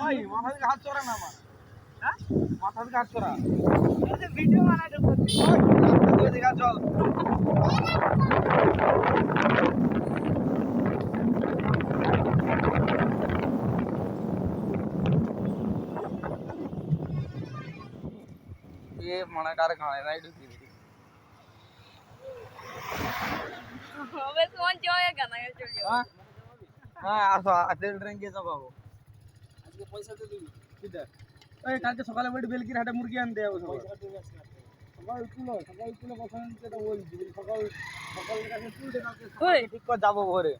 ওই মাথা থেকে হাত চড়া না আমার। হ্যাঁ মাথা থেকে হাত চড়া। ভিডিও বানাতে করছি। দেখা চল। ये मना कार खाने राइड होती थी। હવે ફોન જોયેગા ના જોયો हाँ हाँ আসো আজকে ট্রেন কে যাবো আজকে পয়সা তো দিবি কিটা এই কালকে সকালে বড় বেলকির হাটে মুরগি আনতে যাবো সকাল সকাল কথা যেটা বলছি সকাল সকাল কাছে তুলতে কালকে ঠিক করে যাবো ভোরে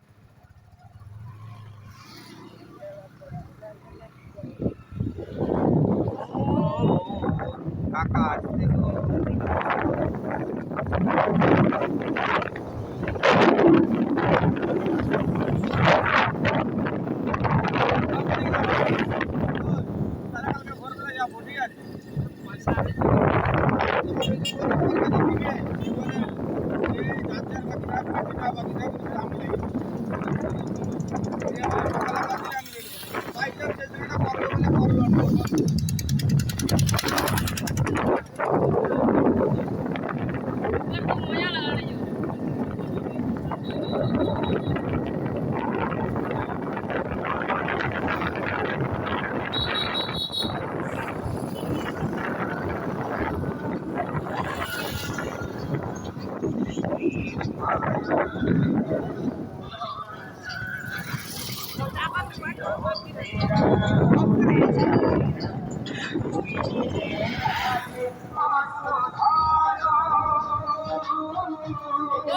কাকা আসছে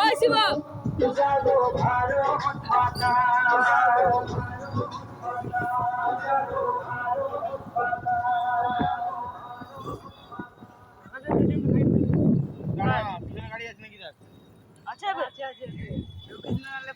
ওই শিব গাড়ি আছে নাকি আচ্ছা আচ্ছা